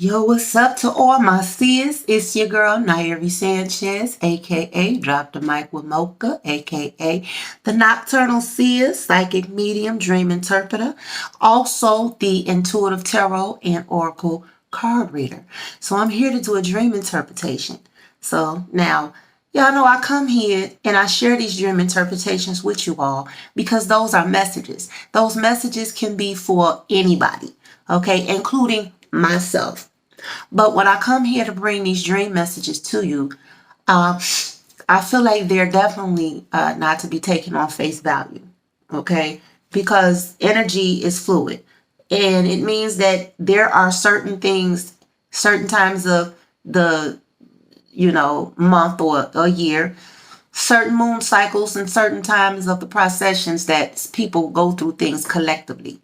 Yo, what's up to all my seers? It's your girl, Nairi Sanchez, aka Drop the Mic with Mocha, aka the Nocturnal Seer, Psychic Medium, Dream Interpreter, also the Intuitive Tarot and Oracle Card Reader. So I'm here to do a dream interpretation. So now, y'all know I come here and I share these dream interpretations with you all because those are messages. Those messages can be for anybody, okay, including myself. But when I come here to bring these dream messages to you, I feel like they're definitely not to be taken on face value, okay? Because energy is fluid. And it means that there are certain things, certain times of the, month or a year, certain moon cycles and certain times of the processions that people go through things collectively.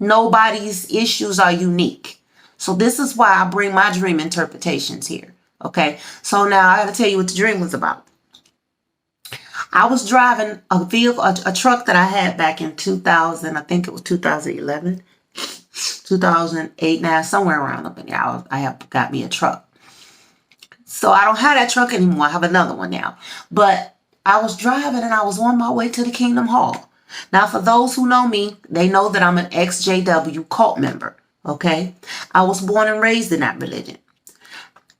Nobody's issues are unique. So this is why I bring my dream interpretations here. Okay. So now I got to tell you what the dream was about. I was driving a vehicle, a truck that I had back in 2000. I think it was 2011, 2008. Now somewhere around up in there, I have got me a truck. So I don't have that truck anymore. I have another one now. But I was driving and I was on my way to the Kingdom Hall. Now, for those who know me, they know that I'm an ex-JW cult member. Okay, I was born and raised in that religion.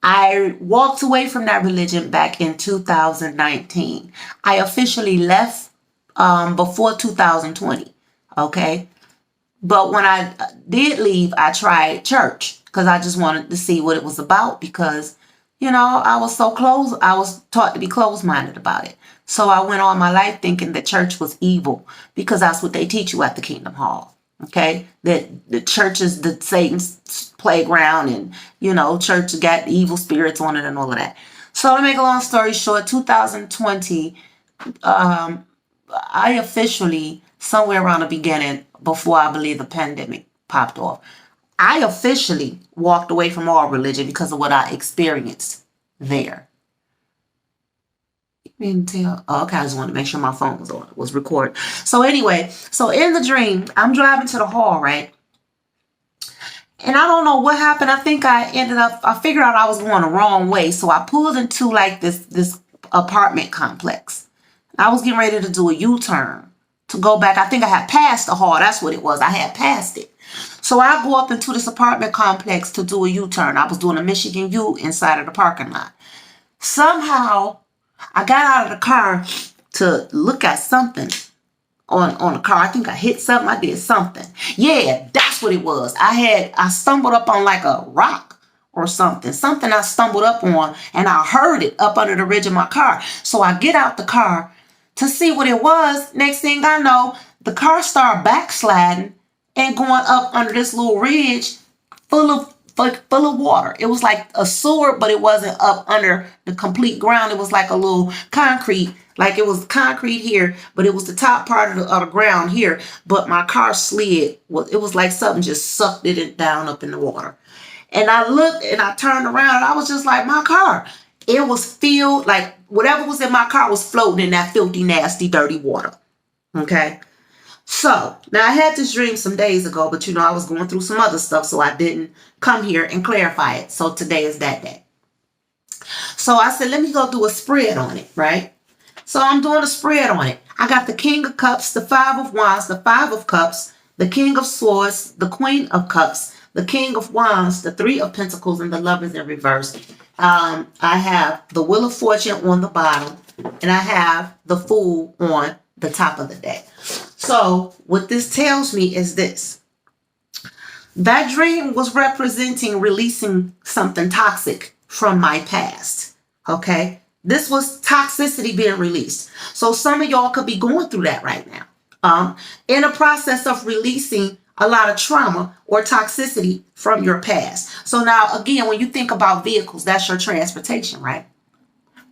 I walked away from that religion back in 2019. I officially left before 2020. Okay, but when I did leave, I tried church because I just wanted to see what it was about because, I was so closed. I was taught to be closed-minded about it. So I went all my life thinking that church was evil because that's what they teach you at the Kingdom Hall. Okay, that the church is the Satan's playground and, church got evil spirits on it and all of that. So to make a long story short, 2020, I officially, somewhere around the beginning, before I believe the pandemic popped off, I officially walked away from all religion because of what I experienced there. You can tell. Oh, okay, I just wanted to make sure my phone was recorded. So anyway, so in the dream, I'm driving to the hall, right? And I don't know what happened. I think I figured out I was going the wrong way. So I pulled into like this apartment complex. I was getting ready to do a U-turn to go back. I think I had passed the hall. That's what it was. I had passed it. So I go up into this apartment complex to do a U-turn. I was doing a Michigan U inside of the parking lot. Somehow I got out of the car to look at something on the car. I think I hit something. I did something. Yeah, that's what it was. I stumbled up on like a rock or something. Something I stumbled up on and I heard it up under the ridge of my car. So I get out the car to see what it was. Next thing I know, the car started backsliding and going up under this little ridge full of water. It was like a sewer, but it wasn't up under the complete ground. It was like a little concrete, like it was concrete here, but it was the top part of the ground here. But my car slid. It was like something just sucked it down up in the water. And I looked and I turned around and I was just like, my car. It was filled, like whatever was in my car was floating in that filthy, nasty, dirty water. Okay. So now I had this dream some days ago, but I was going through some other stuff, so I didn't come here and clarify it. So today is that day. So I said, let me go do a spread on it, right? So I'm doing a spread on it. I got the King of Cups, the Five of Wands, the Five of Cups, the King of Swords, the Queen of Cups, the King of Wands, the Three of Pentacles, and the Lovers in reverse. I have the Wheel of Fortune on the bottom, and I have the Fool on the top of the deck. So what this tells me is this. That dream was representing releasing something toxic from my past. Okay. This was toxicity being released. So some of y'all could be going through that right now. In a process of releasing a lot of trauma or toxicity from your past. So now again, when you think about vehicles, that's your transportation, right?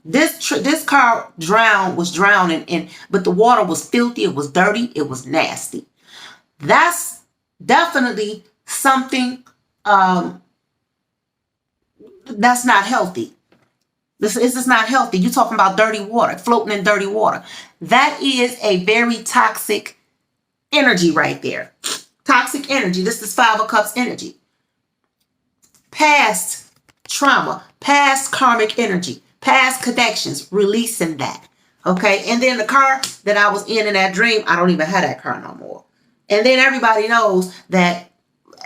This car was drowning in, but the water was filthy, it was dirty, it was nasty. That's definitely something that's not healthy. This is not healthy. You're talking about dirty water, floating in dirty water. That is a very toxic energy right there. Toxic energy. This is Five of Cups energy. past trauma, past karmic energy, past connections, releasing that. Okay. And then the car that I was in that dream, I don't even have that car no more. And then everybody knows that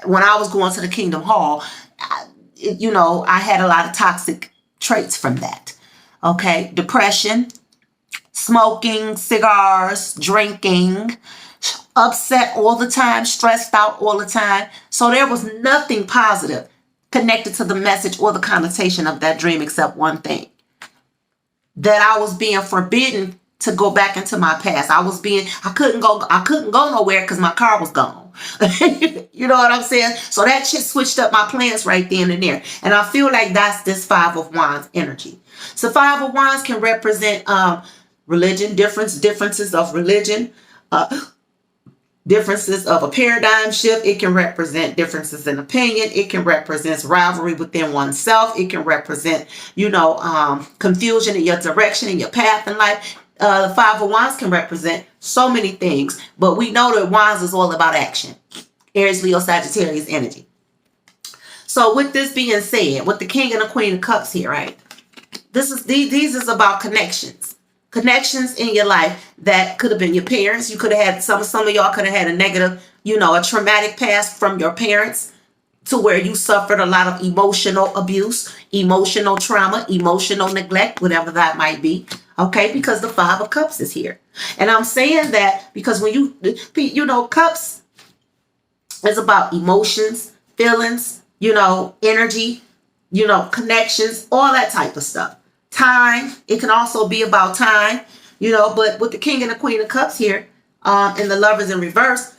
when I was going to the Kingdom Hall, I had a lot of toxic traits from that. Okay. Depression, smoking, cigars, drinking, upset all the time, stressed out all the time. So there was nothing positive connected to the message or the connotation of that dream except one thing. That I was being forbidden to go back into my past. I couldn't go nowhere because my car was gone. You know what I'm saying? So that shit switched up my plans right then and there. And I feel like that's this Five of Wands energy. So Five of Wands can represent religion, differences of religion, differences of a paradigm shift. It can represent differences in opinion. It can represent rivalry within oneself. It can represent, confusion in your direction, in your path in life. The Five of Wands can represent so many things, but we know that Wands is all about action. Aries, Leo, Sagittarius energy. So with this being said, with the King and the Queen of Cups here, right? These is about connections. Connections in your life that could have been your parents. You could have had some of y'all could have had a negative, a traumatic past from your parents to where you suffered a lot of emotional abuse, emotional trauma, emotional neglect, whatever that might be. Okay, because the Five of Cups is here. And I'm saying that because when Cups is about emotions, feelings, energy, connections, all that type of stuff. Time, it can also be about time, but with the King and the Queen of Cups here, and the Lovers in reverse,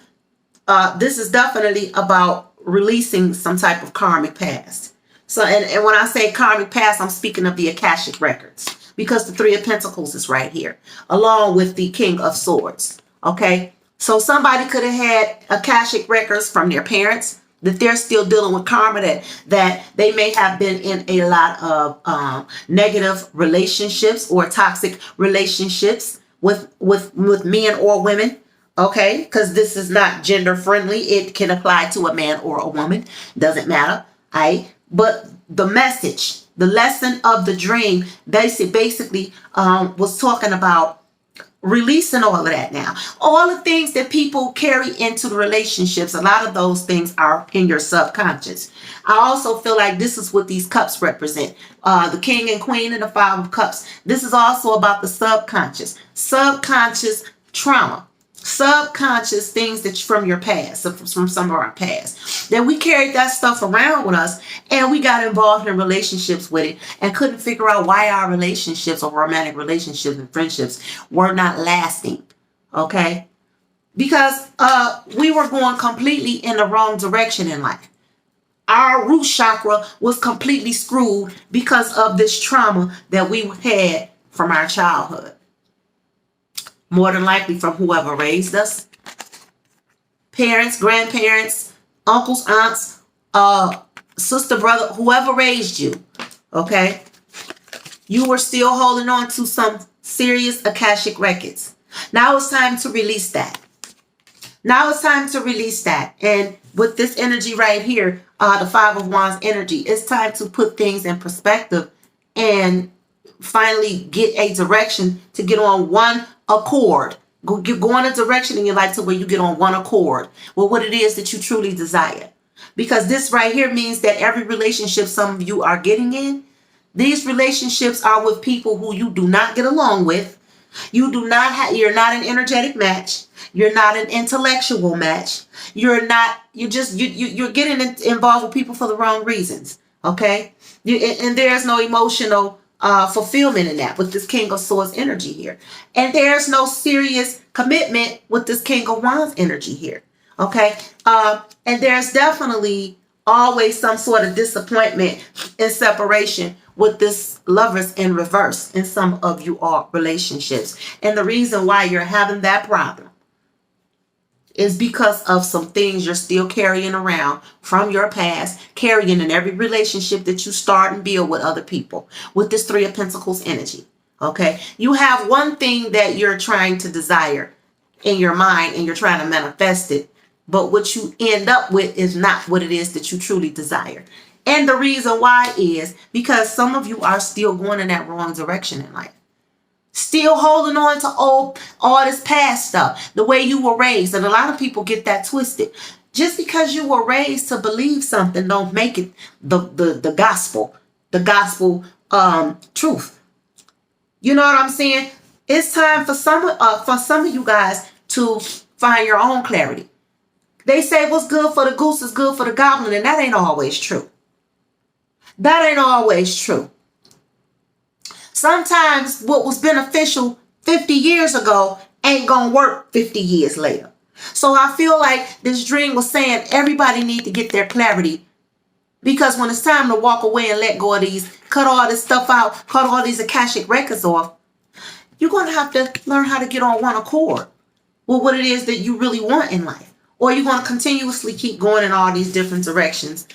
this is definitely about releasing some type of karmic past. So, and when I say karmic past, I'm speaking of the Akashic records, because the Three of Pentacles is right here, along with the King of Swords. Okay, so somebody could have had Akashic records from their parents, that they're still dealing with karma, that they may have been in a lot of negative relationships or toxic relationships with men or women. Okay, because this is not gender friendly. It can apply to a man or a woman. Doesn't matter. But the message, the lesson of the dream basically was talking about releasing all of that now. All the things that people carry into the relationships, a lot of those things are in your subconscious. I also feel like this is what these cups represent. The King and Queen and the Five of Cups. This is also about the subconscious trauma. Subconscious things that from your past, from some of our past, that we carried that stuff around with us, and we got involved in relationships with it and couldn't figure out why our relationships or romantic relationships and friendships were not lasting. Okay, because we were going completely in the wrong direction in life. Our root chakra was completely screwed because of this trauma that we had from our childhood. More than likely from whoever raised us. Parents, grandparents, uncles, aunts, sister, brother, whoever raised you. Okay? You were still holding on to some serious Akashic records. Now it's time to release that. And with this energy right here, the Five of Wands energy, it's time to put things in perspective and finally get a direction to get on one accord. Go in a direction in your life to where you get on one accord with what it is that you truly desire. Because this right here means that every relationship some of you are getting in, these relationships are with people who you do not get along with. You're not an energetic match. You're not an intellectual match. You're getting involved with people for the wrong reasons. Okay? And there's no emotional fulfillment in that with this King of Swords energy here. And there's no serious commitment with this King of Wands energy here. Okay. And there's definitely always some sort of disappointment and separation with this Lovers in reverse in some of you all relationships. And the reason why you're having that problem is because of some things you're still carrying around from your past, carrying in every relationship that you start and build with other people, with this Three of Pentacles energy. Okay, you have one thing that you're trying to desire in your mind and you're trying to manifest it, but what you end up with is not what it is that you truly desire. And the reason why is because some of you are still going in that wrong direction in life. Still holding on to all this past stuff, the way you were raised. And a lot of people get that twisted. Just because you were raised to believe something don't make it the gospel truth. You know what I'm saying? It's time for some of you guys to find your own clarity. They say what's good for the goose is good for the goblin, and that ain't always true. That ain't always true. Sometimes what was beneficial 50 years ago ain't gonna work 50 years later. So I feel like this dream was saying everybody need to get their clarity, because when it's time to walk away and let go of these, cut all this stuff out, cut all these Akashic records off, you're going to have to learn how to get on one accord with what it is that you really want in life. Or you're going to continuously keep going in all these different directions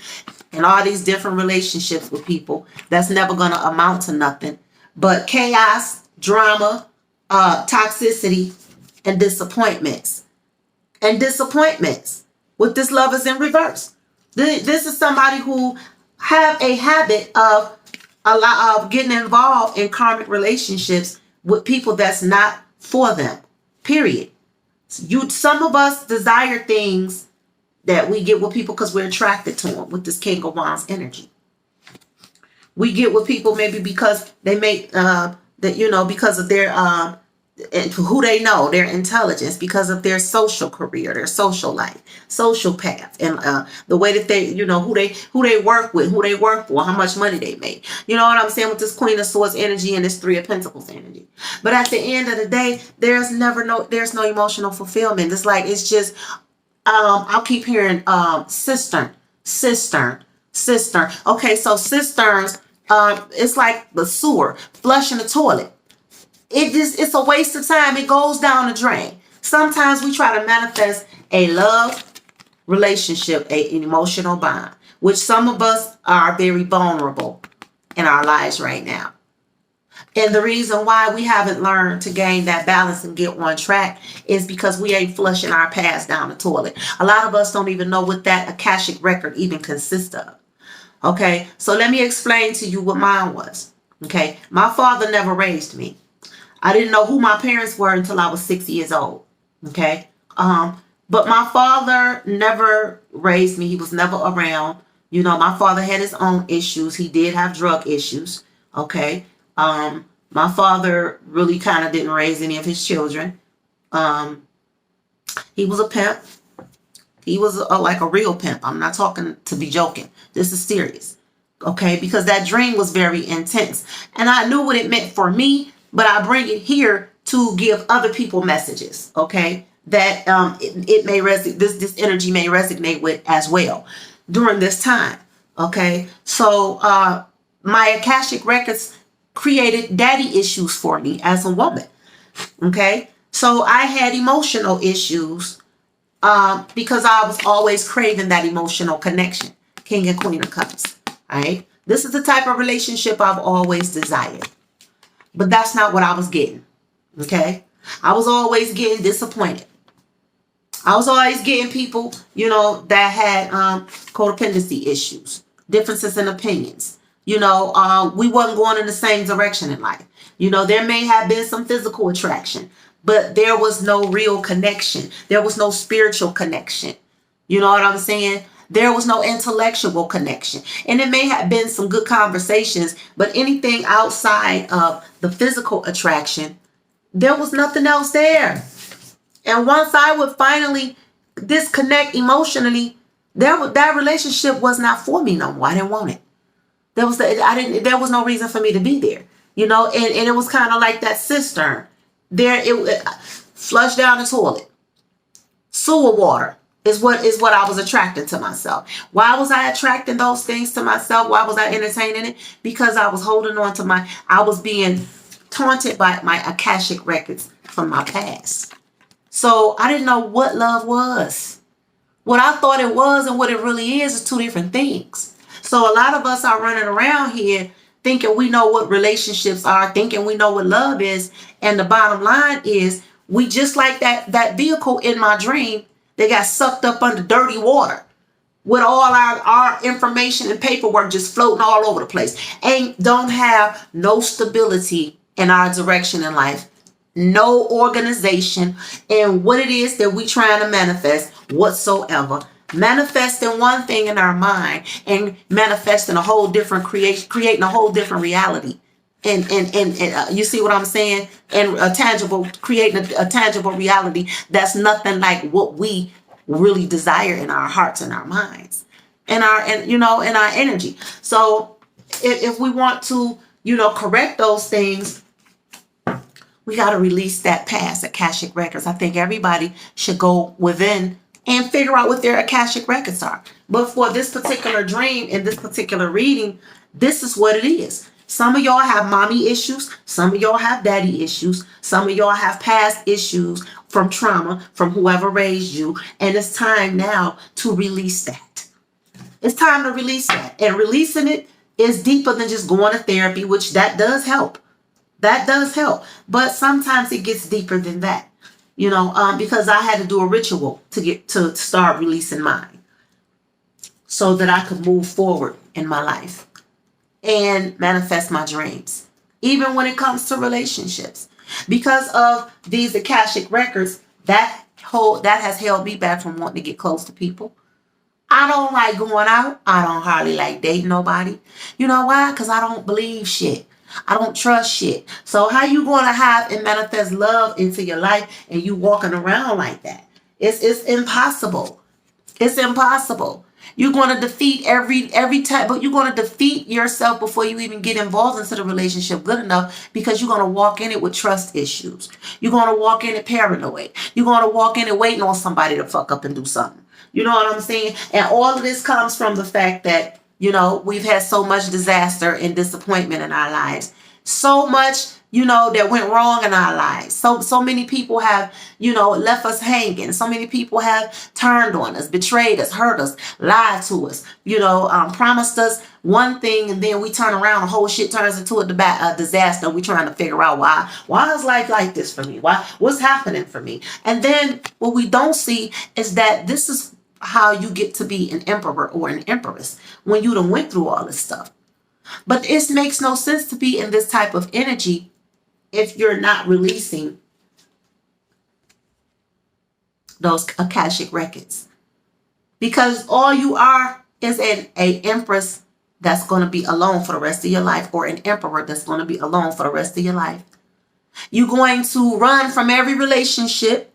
and all these different relationships with people that's never going to amount to nothing but chaos, drama, toxicity, and disappointments. And disappointments with this love is in reverse. This is somebody who have a habit of getting involved in karmic relationships with people that's not for them. Period. Some of us desire things that we get with people because we're attracted to them with this King of Wands energy. We get with people maybe because they make because of their who they know, their intelligence, because of their social career, their social life, social path, and the way that they, who they work with, who they work for, how much money they make. You know what I'm saying? With this Queen of Swords energy and this Three of Pentacles energy. But at the end of the day, there's no emotional fulfillment. It's just I'll keep hearing cistern. Okay, so cisterns, it's like the sewer, flushing the toilet. It's a waste of time. It goes down the drain. Sometimes we try to manifest a love relationship, an emotional bond, which some of us are very vulnerable in our lives right now. And the reason why we haven't learned to gain that balance and get on track is because we ain't flushing our past down the toilet. A lot of us don't even know what that Akashic record even consists of. Okay, so let me explain to you what mine was. Okay, my father never raised me. I didn't know who my parents were until I was 6 years old. Okay. But my father never raised me. He was never around. My father had his own issues. He did have drug issues. Okay. My father really kind of didn't raise any of his children. He was a pimp. He was like a real pimp. I'm not talking to be joking. This is serious. Okay. Because that dream was very intense. And I knew what it meant for me. But I bring it here to give other people messages, okay, that it may this energy may resonate with as well during this time, okay. So my Akashic records created daddy issues for me as a woman, okay. So I had emotional issues because I was always craving that emotional connection, King and Queen of Cups, all right. This is the type of relationship I've always desired. But that's not what I was getting, okay? I was always getting disappointed. I was always getting people, that had codependency issues, differences in opinions. We wasn't going in the same direction in life. There may have been some physical attraction, but there was no real connection. There was no spiritual connection. You know what I'm saying? There was no intellectual connection. And it may have been some good conversations, but anything outside of the physical attraction, there was nothing else there. And once I would finally disconnect emotionally, that relationship was not for me no more. I didn't want it. There was no reason for me to be there. And it was kind of like that cistern. It flushed down the toilet. Sewer water. Is what I was attracting to myself. Why was I attracting those things to myself? Why was I entertaining it? Because I was holding on to I was being taunted by my Akashic records from my past. So I didn't know what love was. What I thought it was and what it really is two different things. So a lot of us are running around here thinking we know what relationships are, thinking we know what love is. And the bottom line is we just like that vehicle in my dream. They got sucked up under dirty water. with all our information and paperwork just floating all over the place. Don't have no stability in our direction in life, no organization in what it is that we trying to manifest whatsoever. Manifesting one thing in our mind and manifesting a whole different creating a whole different reality. And you see what I'm saying? And creating a tangible reality that's nothing like what we really desire in our hearts and our minds and in our energy. So if we want to, correct those things, we got to release that past Akashic records. I think everybody should go within and figure out what their Akashic records are. But for this particular dream and this particular reading, this is what it is. Some of y'all have mommy issues. Some of y'all have daddy issues. Some of y'all have past issues from trauma, from whoever raised you. And it's time now to release that. It's time to release that. And releasing it is deeper than just going to therapy, which that does help. That does help. But sometimes it gets deeper than that. Because I had to do a ritual to start releasing mine so that I could move forward in my life and manifest my dreams, even when it comes to relationships. Because of these Akashic records, that has held me back from wanting to get close to people. I don't like going out. I don't hardly like dating nobody. You know why? Because I don't believe shit. I don't trust shit. So how you going to have and manifest love into your life and you walking around like that? It's impossible. It's impossible. You're going to defeat every time, but you're going to defeat yourself before you even get involved into the relationship good enough, because you're going to walk in it with trust issues. You're going to walk in it paranoid. You're going to walk in it waiting on somebody to fuck up and do something. You know what I'm saying? And all of this comes from the fact that, we've had so much disaster and disappointment in our lives. So much, that went wrong in our lives. So many people have, left us hanging. So many people have turned on us, betrayed us, hurt us, lied to us, promised us one thing, and then we turn around, the whole shit turns into a disaster. We trying to figure out why is life like this for me? What's happening for me? And then what we don't see is that this is how you get to be an emperor or an empress when you done went through all this stuff. But it makes no sense to be in this type of energy if you're not releasing those Akashic records. Because all you are is an empress that's going to be alone for the rest of your life, or an emperor that's going to be alone for the rest of your life. You're going to run from every relationship,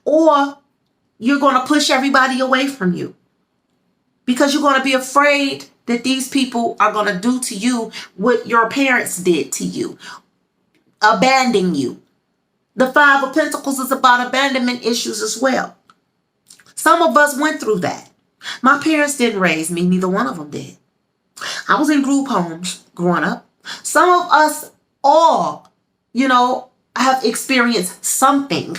or you're going to push everybody away from you because you're going to be afraid that these people are going to do to you what your parents did to you, abandon you. The Five of Pentacles is about abandonment issues as well. Some of us went through that. My parents didn't raise me. Neither one of them did. I was in group homes growing up. Some of us all, have experienced something.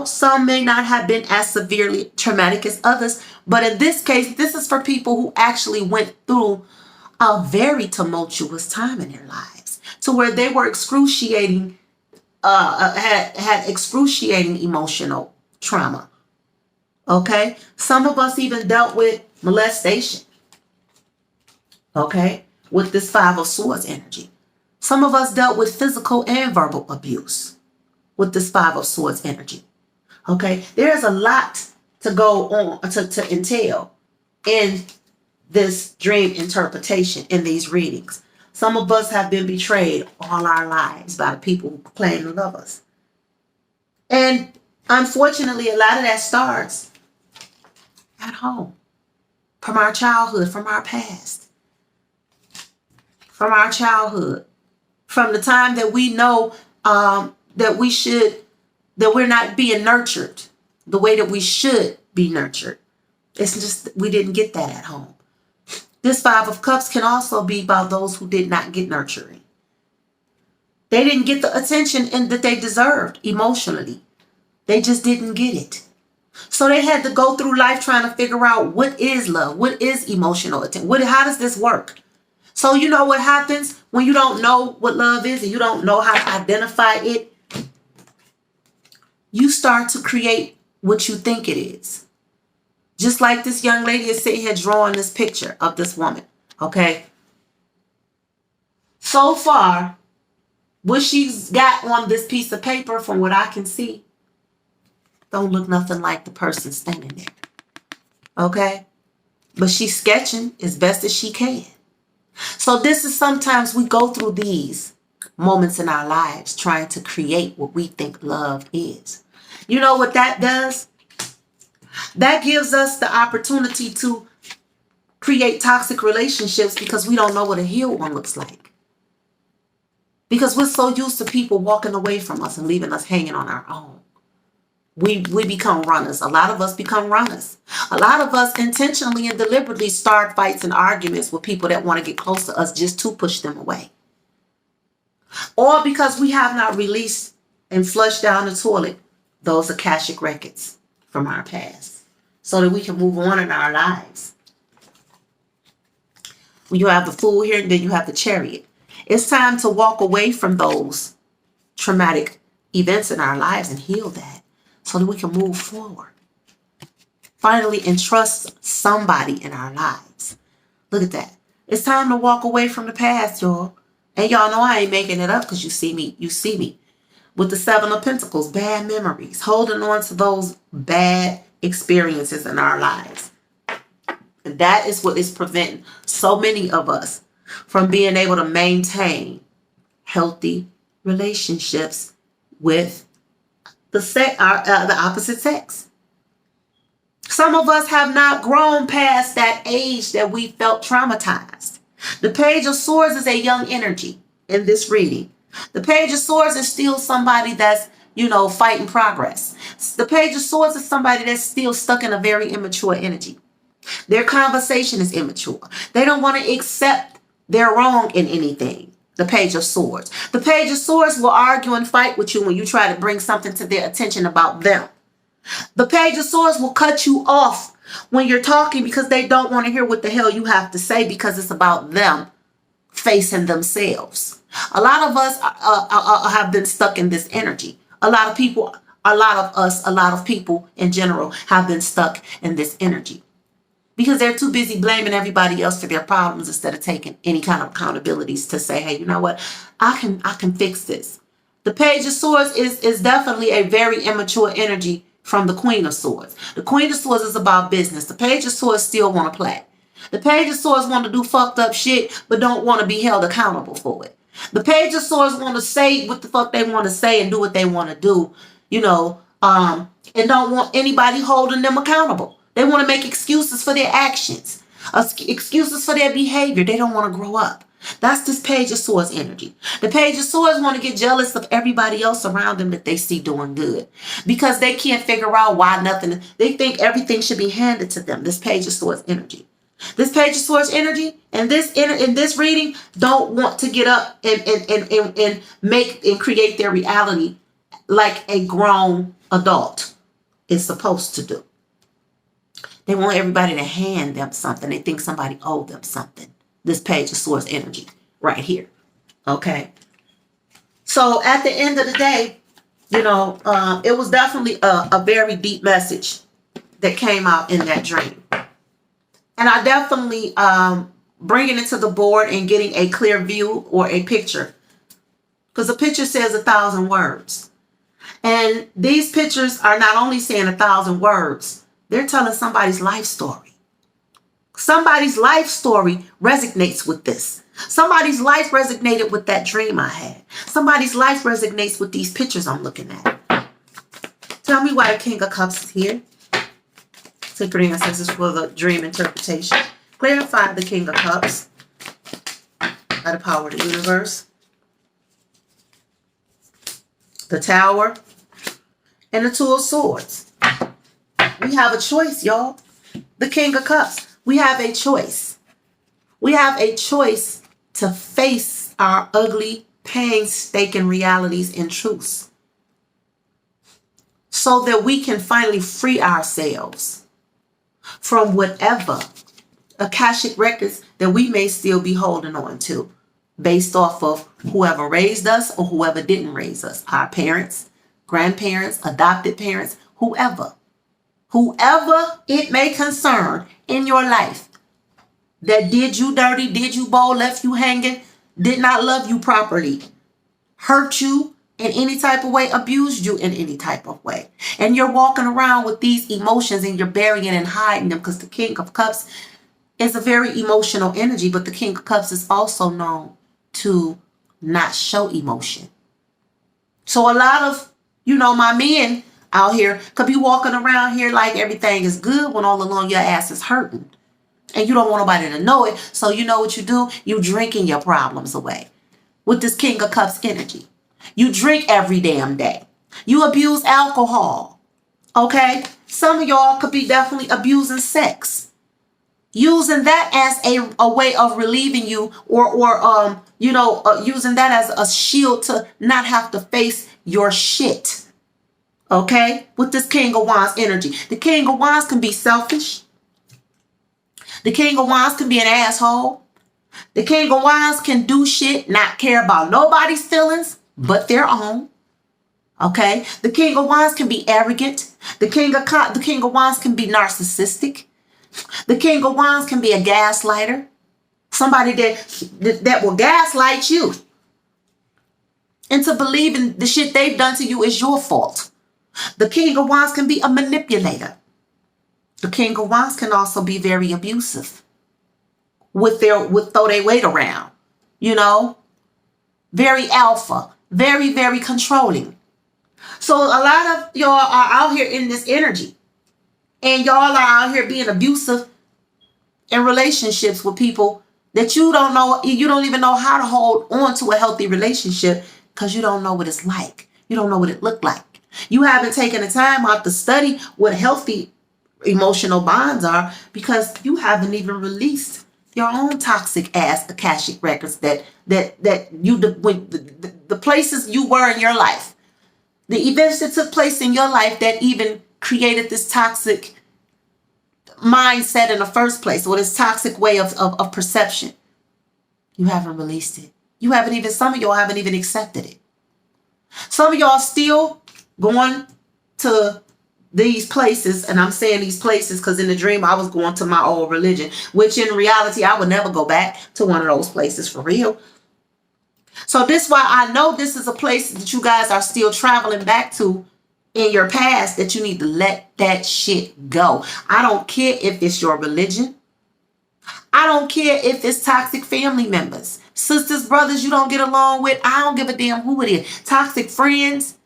Some may not have been as severely traumatic as others. But in this case, this is for people who actually went through a very tumultuous time in their lives, to where they were excruciating, had excruciating emotional trauma. Okay? Some of us even dealt with molestation. Okay? With this Five of Swords energy. Some of us dealt with physical and verbal abuse with this Five of Swords energy. Okay? There's a lot to go on, to entail in this dream interpretation, in these readings. Some of us have been betrayed all our lives by the people who claim to love us. And unfortunately, a lot of that starts at home, from our childhood, from our past, from our childhood, from the time that we know that we're not being nurtured the way that we should be nurtured. It's just we didn't get that at home. This Five of Cups can also be about those who did not get nurturing. They didn't get the attention that they deserved emotionally. They just didn't get it. So they had to go through life trying to figure out what is love, what is emotional attention, how does this work? So you know what happens when you don't know what love is and you don't know how to identify it? You start to create what you think it is. Just like this young lady is sitting here drawing this picture of this woman. Okay. So far, what she's got on this piece of paper, from what I can see, don't look nothing like the person standing there. Okay. But she's sketching as best as she can. So this is, sometimes we go through these moments in our lives trying to create what we think love is. You know what that does? That gives us the opportunity to create toxic relationships because we don't know what a healed one looks like. Because we're so used to people walking away from us and leaving us hanging on our own. We become runners. A lot of us become runners. A lot of us intentionally and deliberately start fights and arguments with people that want to get close to us just to push them away. Or because we have not released and flushed down the toilet those Akashic records from our past so that we can move on in our lives. When you have the Fool here, and then you have the Chariot. It's time to walk away from those traumatic events in our lives and heal that, so that we can move forward. Finally, entrust somebody in our lives. Look at that. It's time to walk away from the past, y'all. And y'all know I ain't making it up because you see me. With the Seven of Pentacles, bad memories. Holding on to those bad experiences in our lives. And that is what is preventing so many of us from being able to maintain healthy relationships with the opposite sex. Some of us have not grown past that age that we felt traumatized. The Page of Swords is a young energy in this reading. The Page of Swords is still somebody that's, fighting progress. The Page of Swords is somebody that's still stuck in a very immature energy. Their conversation is immature. They don't want to accept they're wrong in anything. The Page of Swords. The Page of Swords will argue and fight with you when you try to bring something to their attention about them. The Page of Swords will cut you off when you're talking because they don't want to hear what the hell you have to say because it's about them facing themselves. A lot of us have been stuck in this energy. A lot of people in general have been stuck in this energy. Because they're too busy blaming everybody else for their problems instead of taking any kind of accountabilities to say, hey, you know what? I can fix this. The Page of Swords is definitely a very immature energy from the Queen of Swords. The Queen of Swords is about business. The Page of Swords still want to play. The Page of Swords want to do fucked up shit, but don't want to be held accountable for it. The Page of Swords want to say what the fuck they want to say and do what they want to do, and don't want anybody holding them accountable. They want to make excuses for their actions, excuses for their behavior. They don't want to grow up. That's this Page of Swords energy. The Page of Swords want to get jealous of everybody else around them that they see doing good because they can't figure out why they think everything should be handed to them. This Page of Swords energy. This Page of Swords energy and in this reading don't want to get up and make and create their reality like a grown adult is supposed to do. They want everybody to hand them something. They think somebody owed them something. This Page of Swords energy right here. Okay. So at the end of the day, it was definitely a very deep message that came out in that dream. And I definitely bringing it to the board and getting a clear view or a picture. Because a picture says 1,000 words. And these pictures are not only saying 1,000 words, they're telling somebody's life story. Somebody's life story resonates with this. Somebody's life resonated with that dream I had. Somebody's life resonates with these pictures I'm looking at. Tell me why the King of Cups is here. Sacred ancestors for the dream interpretation. Clarify the King of Cups by the power of the universe. The Tower and the Two of Swords. We have a choice, y'all. The King of Cups. We have a choice. We have a choice to face our ugly, painstaking realities and truths so that we can finally free ourselves from whatever Akashic records that we may still be holding on to based off of whoever raised us or whoever didn't raise us. Our parents, grandparents, adopted parents, whoever. whoever it may concern in your life that did you dirty, did you bold, left you hanging, did not love you properly, hurt you in any type of way, abused you in any type of way. And you're walking around with these emotions and you're burying and hiding them, because the King of Cups is a very emotional energy, but the King of Cups is also known to not show emotion. So a lot of, my men out here could be walking around here like everything is good when all along your ass is hurting. And you don't want nobody to know it. So you know what you do? You drinking your problems away with this King of Cups energy. You drink every damn day. You abuse alcohol. Okay? Some of y'all could be definitely abusing sex. Using that as a way of relieving you, or using that as a shield to not have to face your shit. Okay? With this King of Wands energy. The King of Wands can be selfish. The King of Wands can be an asshole. The King of Wands can do shit, not care about nobody's feelings but their own. Okay? The King of Wands can be arrogant. The King of Wands can be narcissistic. The King of Wands can be a gaslighter. Somebody that will gaslight you into believing the shit they've done to you is your fault. The King of Wands can be a manipulator. The King of Wands can also be very abusive with throw their weight around, very alpha, very, very controlling. So a lot of y'all are out here in this energy, and y'all are out here being abusive in relationships with people that you don't know. You don't even know how to hold on to a healthy relationship because you don't know what it's like. You don't know what it looked like. You haven't taken the time out to study what healthy emotional bonds are, because you haven't even released your own toxic ass Akashic records that you, the places you were in your life, the events that took place in your life that even created this toxic mindset in the first place, or this toxic way of perception. You haven't released it. Some of y'all haven't even accepted it. Some of y'all still going to these places, and I'm saying these places because in the dream I was going to my old religion, which in reality I would never go back to one of those places for real. So this is why I know this is a place that you guys are still traveling back to in your past, that you need to let that shit go. I don't care if it's your religion. I don't care if it's toxic family members, sisters, brothers you don't get along with. I don't give a damn who it is. Toxic friends,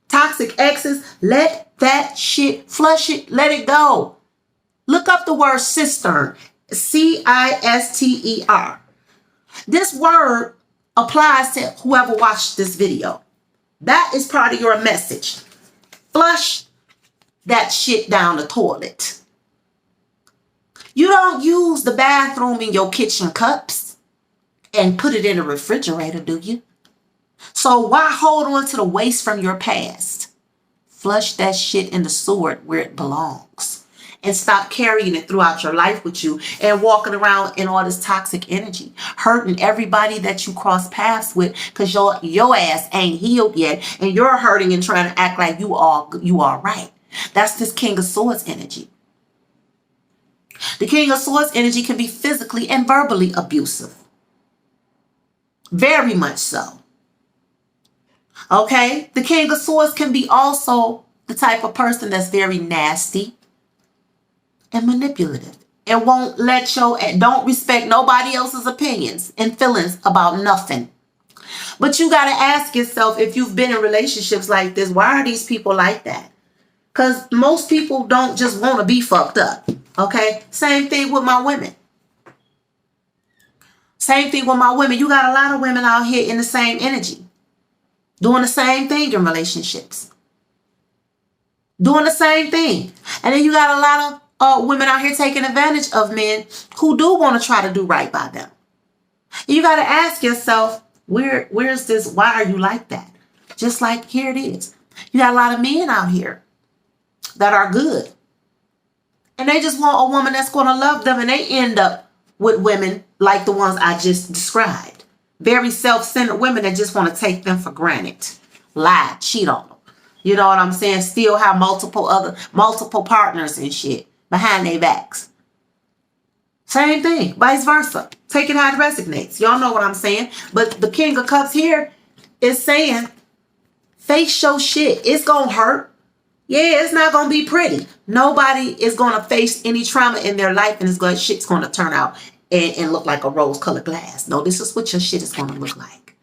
toxic exes. Let that shit, flush it, let it go. Look up the word cistern. Cister. This word applies to whoever watched this video. That is part of your message. Flush that shit down the toilet. You don't use the bathroom in your kitchen cups and put it in the refrigerator, do you? So why hold on to the waste from your past? Flush that shit in the sewer where it belongs. And stop carrying it throughout your life with you and walking around in all this toxic energy, hurting everybody that you cross paths with, because your ass ain't healed yet, and you're hurting and trying to act like you are right. That's this King of Swords energy. The King of Swords energy can be physically and verbally abusive. Very much so. Okay? The King of Swords can be also the type of person that's very nasty and manipulative, and don't respect nobody else's opinions and feelings about nothing. But you got to ask yourself, if you've been in relationships like this, why are these people like that? Because most people don't just want to be fucked up. Okay? Same thing with my women. You got a lot of women out here in the same energy, doing the same thing in relationships. Doing the same thing. And then you got a lot of women out here taking advantage of men who do want to try to do right by them. And you got to ask yourself, where's this? Why are you like that? Just like here it is. You got a lot of men out here that are good, and they just want a woman that's going to love them, and they end up with women like the ones I just described. Very self-centered women that just want to take them for granted. Lie, cheat on them. You know what I'm saying? Still have multiple partners and shit behind their backs. Same thing, vice versa. Take it how it resonates. Y'all know what I'm saying. But the King of Cups here is saying, face your shit. It's gonna hurt. Yeah, it's not gonna be pretty. Nobody is gonna face any trauma in their life, and shit's gonna turn out and look like a rose-colored glass. No, this is what your shit is gonna look like.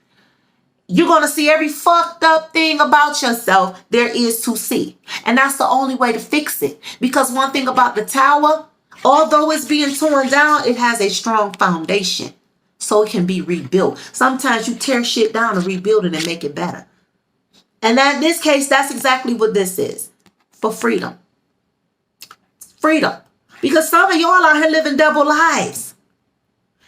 You're going to see every fucked up thing about yourself there is to see. And that's the only way to fix it. Because one thing about the tower, although it's being torn down, it has a strong foundation. So it can be rebuilt. Sometimes you tear shit down and rebuild it and make it better. And in this case, that's exactly what this is. For freedom. Freedom. Because some of y'all out here living double lives.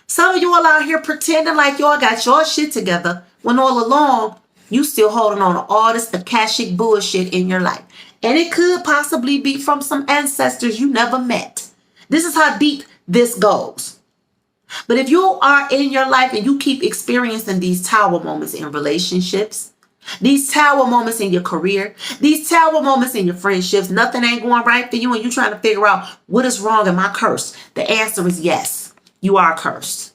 Some of y'all out here pretending like y'all got your shit together, when all along, you still holding on to all this Akashic bullshit in your life. And it could possibly be from some ancestors you never met. This is how deep this goes. But if you are in your life and you keep experiencing these tower moments in relationships, these tower moments in your career, these tower moments in your friendships, nothing ain't going right for you and you're trying to figure out what is wrong, am I cursed? The answer is yes, you are cursed.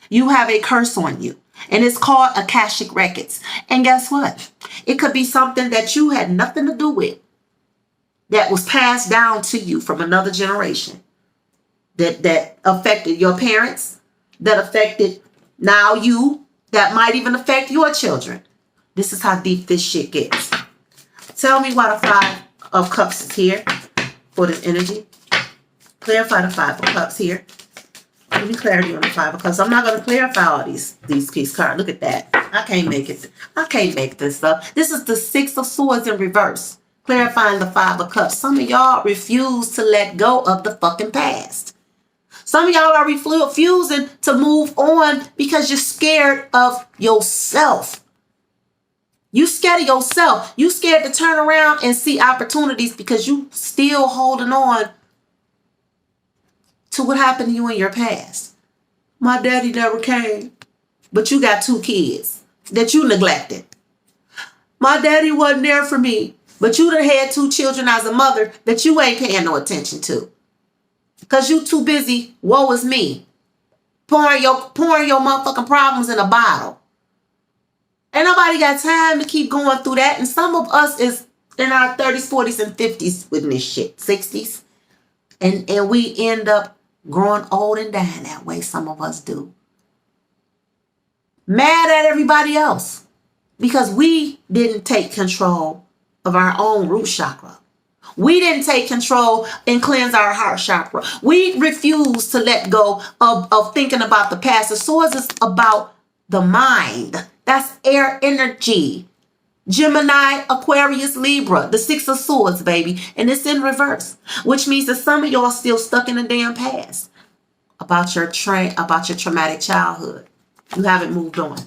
You have a curse on you. And it's called Akashic Records. And guess what? It could be something that you had nothing to do with, that was passed down to you from another generation, that affected your parents, that affected now you, that might even affect your children. This is how deep this shit gets. Tell me why the Five of Cups is here for this energy. Clarify the Five of Cups here. Give me clarity on the Five of Cups. I'm not going to clarify all these piece cards. Look at that. I can't make it. I can't make this up. This is the Six of Swords in reverse. Clarifying the Five of Cups. Some of y'all refuse to let go of the fucking past. Some of y'all are refusing to move on because you're scared of yourself. You scared of yourself. You scared to turn around and see opportunities because you still holding on to what happened to you in your past. My daddy never came, but you got 2 kids that you neglected. My daddy wasn't there for me, but you done had 2 children as a mother that you ain't paying no attention to. Because you too busy, woe is me, pouring your motherfucking problems in a bottle. Ain't nobody got time to keep going through that. And some of us is in our 30s, 40s, and 50s with this shit, 60s. And we end up growing old and dying that way. Some of us do. Mad at everybody else because we didn't take control of our own root chakra. We didn't take control and cleanse our heart chakra. We refuse to let go of thinking about the past. The Swords is about the mind. That's air energy. Gemini, Aquarius, Libra, the Six of Swords, baby. And it's in reverse, which means that some of y'all still stuck in the damn past about your traumatic childhood. You haven't moved on.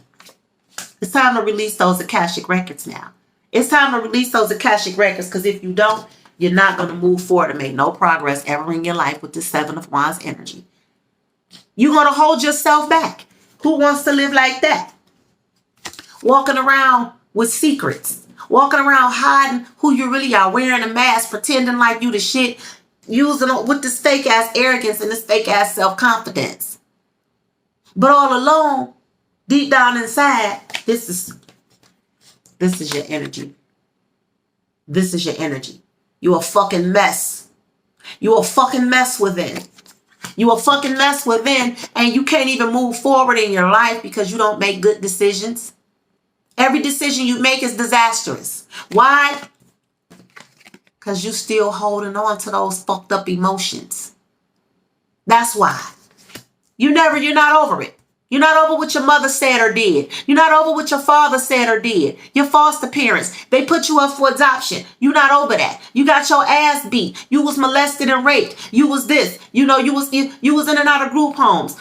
It's time to release those Akashic records now. It's time to release those Akashic records, because if you don't, you're not going to move forward and make no progress ever in your life with the Seven of Wands energy. You're going to hold yourself back. Who wants to live like that? Walking around with secrets, walking around hiding who you really are, wearing a mask, pretending like you the shit, using with this fake ass arrogance and this fake ass self-confidence. But all alone, deep down inside, this is your energy. This is your energy. You a fucking mess. You a fucking mess within. You a fucking mess within, and you can't even move forward in your life because you don't make good decisions. Every decision you make is disastrous. Why? Because you still holding on to those fucked up emotions. That's why. You're not over it. You're not over what your mother said or did. You're not over what your father said or did. Your foster parents, they put you up for adoption. You're not over that. You got your ass beat. You was molested and raped. You was this. You was in and out of group homes.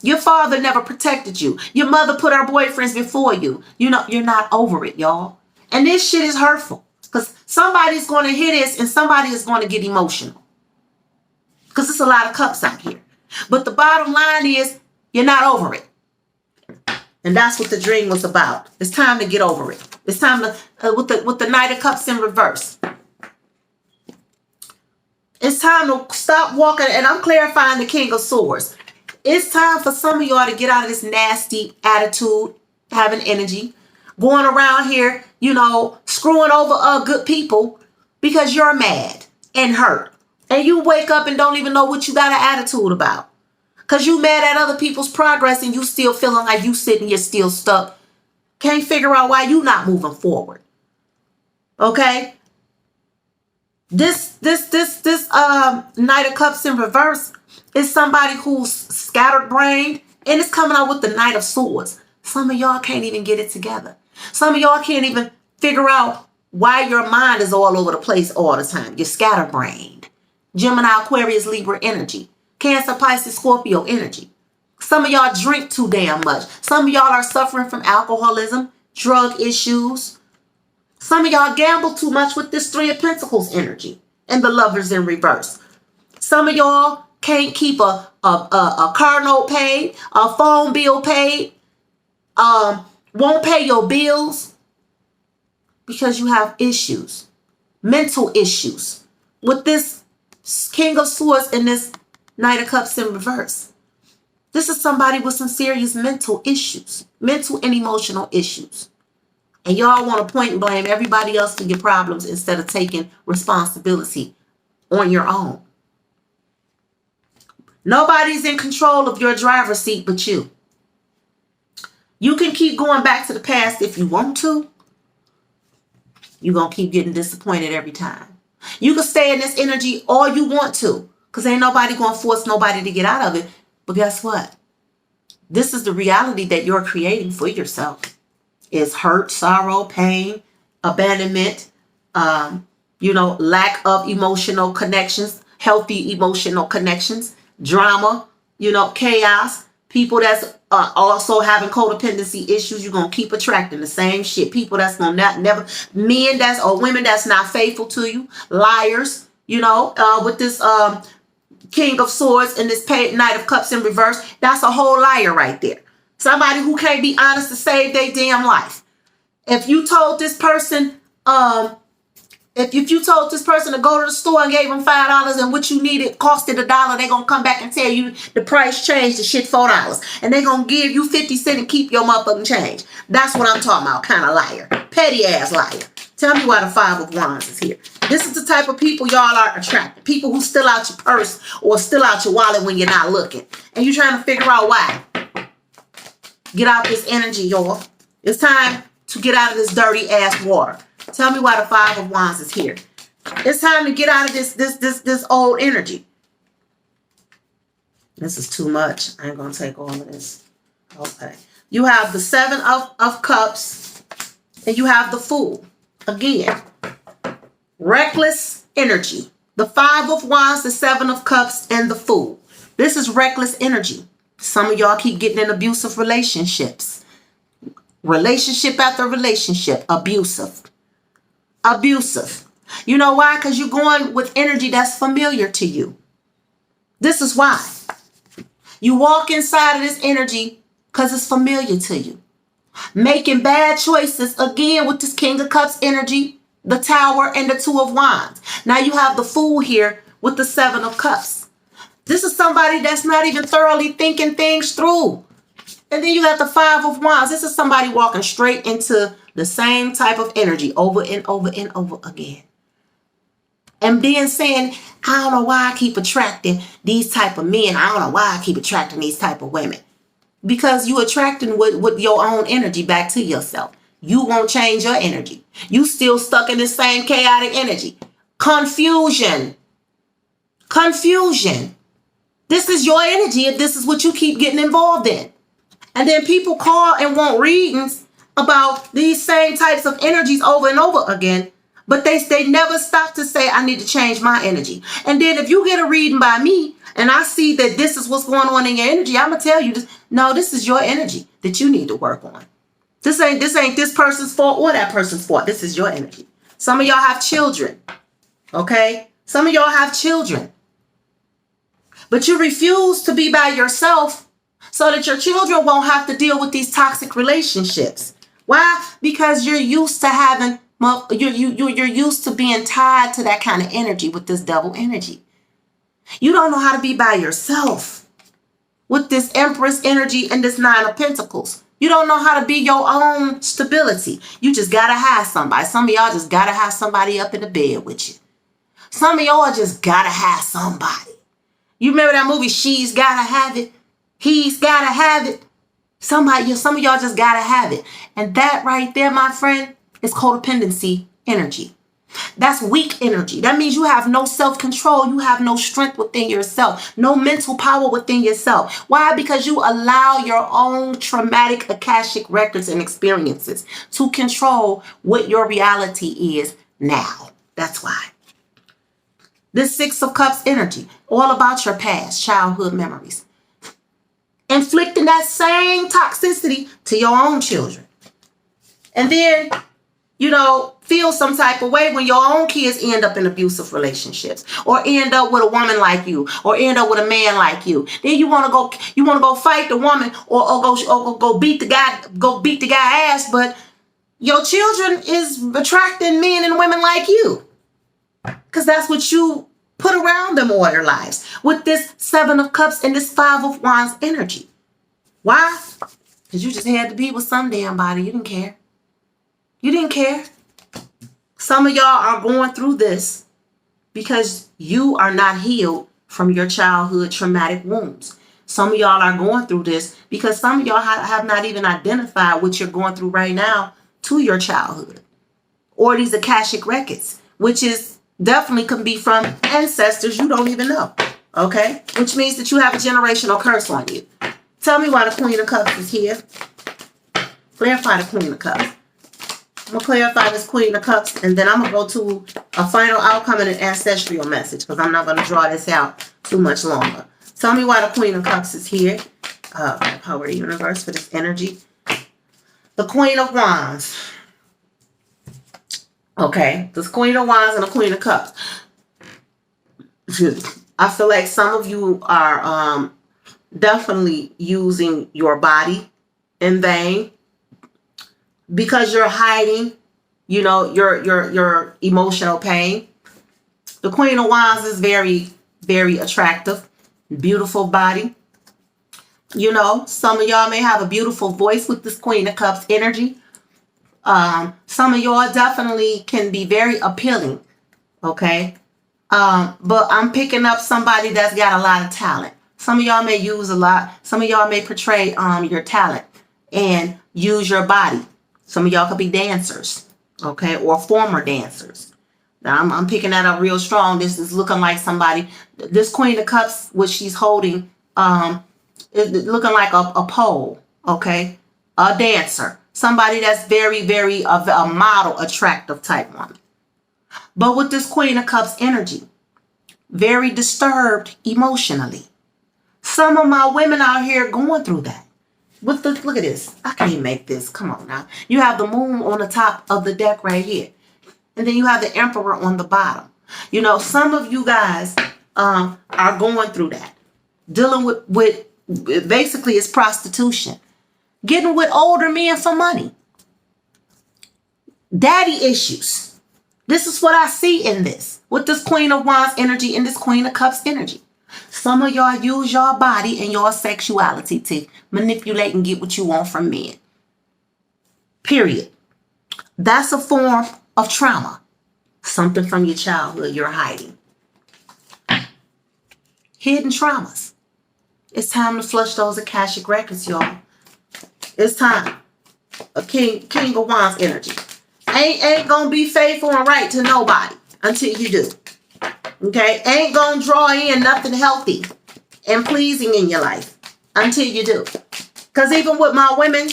Your father never protected you. Your mother put her boyfriends before you. You're not over it, y'all. And this shit is hurtful, because somebody's going to hear this and somebody is going to get emotional, because it's a lot of cups out here. But the bottom line is, you're not over it. And that's what the dream was about. It's time to get over it. It's time to, with the Knight of Cups in reverse. It's time to stop walking, and I'm clarifying the King of Swords. It's time for some of y'all to get out of this nasty attitude, having energy, going around here, you know, screwing over good people because you're mad and hurt. And you wake up and don't even know what you got an attitude about. Because you mad at other people's progress and you still feeling like you sitting here still stuck. Can't figure out why you not moving forward. Okay? This Knight of Cups in reverse is somebody who's scattered brained, and it's coming out with the Knight of Swords. Some of y'all can't even get it together. Some of y'all can't even figure out why your mind is all over the place all the time. You're scatterbrained. Gemini, Aquarius, Libra energy. Cancer, Pisces, Scorpio energy. Some of y'all drink too damn much. Some of y'all are suffering from alcoholism, drug issues. Some of y'all gamble too much with this Three of Pentacles energy and the Lovers in reverse. Some of y'all can't keep a car note paid, a phone bill paid, won't pay your bills because you have issues, mental issues with this King of Swords and this Knight of Cups in reverse. This is somebody with some serious mental issues, mental and emotional issues. And y'all want to point and blame everybody else for your problems instead of taking responsibility on your own. Nobody's in control of your driver's seat but you. You can keep going back to the past if you want to. You're going to keep getting disappointed every time. You can stay in this energy all you want to, because ain't nobody going to force nobody to get out of it. But guess what? This is the reality that you're creating for yourself. Is hurt, sorrow, pain, abandonment, lack of emotional connections, healthy emotional connections, drama, chaos. People that's also having codependency issues, you're going to keep attracting the same shit. People that's going to never, men that's or women that's not faithful to you, liars, with this King of Swords and this Knight of Cups in reverse, that's a whole liar right there. Somebody who can't be honest to save their damn life. If you told this person, if you told this person to go to the store and gave them $5 and what you needed costed $1, they're gonna come back and tell you the price changed to shit $4, and they're gonna give you 50 cents and keep your motherfucking change. That's what I'm talking about, kind of liar, petty ass liar. Tell me why the Five of Wands is here. This is the type of people y'all are attracting. People who steal out your purse or steal out your wallet when you're not looking, and you're trying to figure out why. Get out this energy, y'all. It's time to get out of this dirty ass water. Tell me why the Five of Wands is here. It's time to get out of this old energy. This is too much. I ain't gonna take all of this. Okay. You have the Seven of Cups and you have the Fool. Again, reckless energy. The Five of Wands, the Seven of Cups, and the Fool. This is reckless energy. Some of y'all keep getting in abusive relationships. Relationship after relationship. Abusive. Abusive. You know why? Because you're going with energy that's familiar to you. This is why. You walk inside of this energy because it's familiar to you. Making bad choices, again, with this King of Cups energy, the Tower, and the Two of Wands. Now you have the Fool here with the Seven of Cups. This is somebody that's not even thoroughly thinking things through. And then you got the Five of Wands. This is somebody walking straight into the same type of energy over and over and over again. And then saying, I don't know why I keep attracting these type of men. I don't know why I keep attracting these type of women. Because you attracting with your own energy back to yourself. You won't change your energy. You still stuck in the same chaotic energy. Confusion. Confusion. This is your energy if this is what you keep getting involved in. And then people call and want readings about these same types of energies over and over again. But they never stop to say, I need to change my energy. And then if you get a reading by me and I see that this is what's going on in your energy, I'm going to tell you this. No, this is your energy that you need to work on. This ain't this person's fault or that person's fault. This is your energy. Some of y'all have children. Okay? Some of y'all have children. But you refuse to be by yourself. so that your children won't have to deal with these toxic relationships. Why? Because you're used to having, you're used to being tied to that kind of energy with this double energy. You don't know how to be by yourself with this Empress energy and this Nine of Pentacles. You don't know how to be your own stability. You just got to have somebody. Some of y'all just got to have somebody up in the bed with you. Some of y'all just got to have somebody. You remember that movie, She's Gotta Have It? He's Gotta Have It? Some of y'all just got to have it. And that right there, my friend, is codependency energy. That's weak energy. That means you have no self-control. You have no strength within yourself. No mental power within yourself. Why? Because you allow your own traumatic Akashic records and experiences to control what your reality is now. That's why. This Six of Cups energy, all about your past, childhood memories. Inflicting that same toxicity to your own children. And then, feel some type of way when your own kids end up in abusive relationships, or end up with a woman like you, or end up with a man like you. Then you want to go fight the woman, or go beat the guy ass, but your children is attracting men and women like you, because that's what you put around them all their lives with this Seven of Cups and this Five of Wands energy. Why? Because you just had to be with some damn body. You didn't care. You didn't care. Some of y'all are going through this because you are not healed from your childhood traumatic wounds. Some of y'all are going through this because some of y'all have not even identified what you're going through right now to your childhood, or these Akashic records, which is definitely can be from ancestors you don't even know. Okay? Which means that you have a generational curse on you. Tell me why the Queen of Cups is here. Clarify the Queen of Cups. I'm going to clarify this Queen of Cups, and then I'm going to go to a final outcome and an ancestral message, because I'm not going to draw this out too much longer. Tell me why the Queen of Cups is here. Power of the universe for this energy. The Queen of Wands. Okay, this Queen of Wands and the Queen of Cups. I feel like some of you are definitely using your body in vain, because you're hiding, your emotional pain. The Queen of Wands is very, very attractive, beautiful body. Some of y'all may have a beautiful voice with this Queen of Cups energy. Some of y'all definitely can be very appealing. Okay. But I'm picking up somebody that's got a lot of talent. Some of y'all may use a lot. Some of y'all may portray your talent and use your body. Some of y'all could be dancers, okay, or former dancers. Now, I'm picking that up real strong. This is looking like somebody. This Queen of Cups, what she's holding, is looking like a pole, okay, a dancer, somebody that's very, very a model, attractive type woman. But with this Queen of Cups energy, very disturbed emotionally. Some of my women out here going through that. Look at this. I can't make this. Come on now. You have the moon on the top of the deck right here. And then you have the Emperor on the bottom. Some of you guys are going through that. Dealing with basically it's prostitution. Getting with older men for money. Daddy issues. This is what I see in this. With this Queen of Wands energy and this Queen of Cups energy. Some of y'all use your body and your sexuality to manipulate and get what you want from men. Period. That's a form of trauma. Something from your childhood you're hiding. Hidden traumas. It's time to flush those Akashic records, y'all. It's time. A King of Wands energy. Ain't gonna be faithful and right to nobody until you do. Okay, ain't gonna draw in nothing healthy and pleasing in your life until you do. Because even with my women,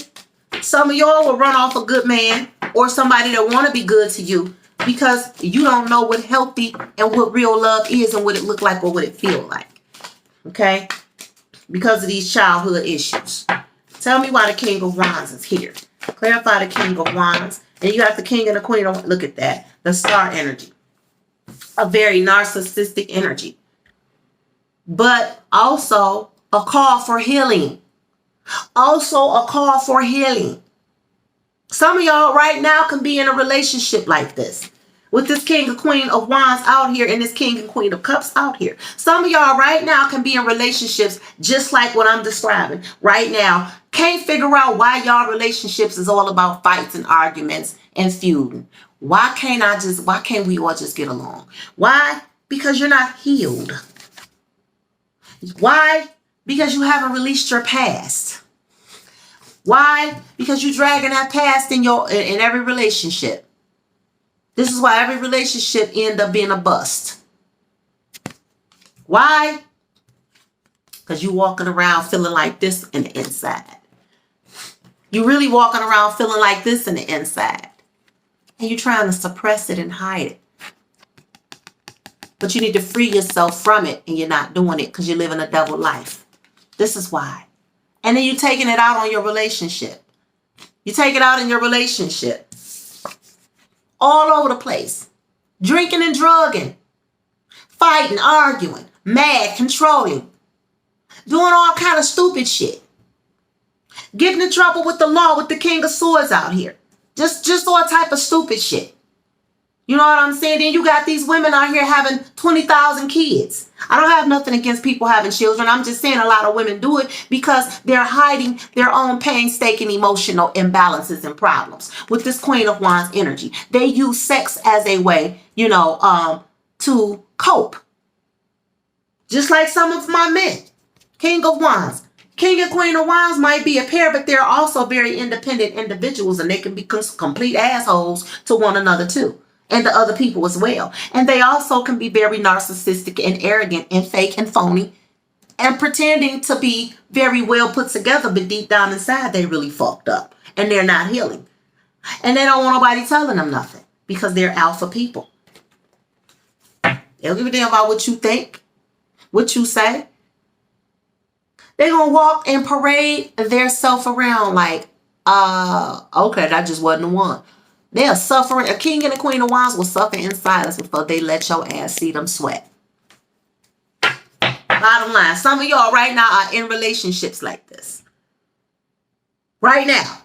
some of y'all will run off a good man or somebody that want to be good to you because you don't know what healthy and what real love is and what it look like or what it feel like. Okay, because of these childhood issues. Tell me why the King of Wands is here. Clarify the King of Wands. And you have the King and the Queen of, look at that, the Star energy. A very narcissistic energy, but also a call for healing. Also a call for healing. Some of y'all right now can be in a relationship like this, with this King and Queen of Wands out here and this King and Queen of Cups out here. Some of y'all right now can be in relationships just like what I'm describing right now. Can't figure out why y'all relationships is all about fights and arguments and feuding. Why can't we all just get along? Why? Because you're not healed. Why? Because you haven't released your past. Why? Because you're dragging that past in every relationship. This is why every relationship ends up being a bust. Why? Because you walking around feeling like this in the inside. You really walking around feeling like this in the inside. And you're trying to suppress it and hide it. But you need to free yourself from it, and you're not doing it because you're living a double life. This is why. And then you're taking it out on your relationship. You take it out in your relationship. All over the place. Drinking and drugging. Fighting, arguing. Mad, controlling. Doing all kind of stupid shit. Getting in trouble with the law with the King of Swords out here. Just all type of stupid shit. You know what I'm saying? Then you got these women out here having 20,000 kids. I don't have nothing against people having children. I'm just saying a lot of women do it because they're hiding their own painstaking emotional imbalances and problems with this Queen of Wands energy. They use sex as a way, to cope. Just like some of my men. King of Wands. King and Queen of Wands might be a pair, but they're also very independent individuals, and they can be complete assholes to one another too. And to other people as well. And they also can be very narcissistic and arrogant and fake and phony and pretending to be very well put together, but deep down inside they really fucked up and they're not healing. And they don't want nobody telling them nothing because they're alpha people. They don't give a damn about what you think, what you say. They're going to walk and parade their self around like, okay, that just wasn't the one. They are suffering. A king and a queen of wands will suffer in silence before they let your ass see them sweat. Bottom line, some of y'all right now are in relationships like this. Right now.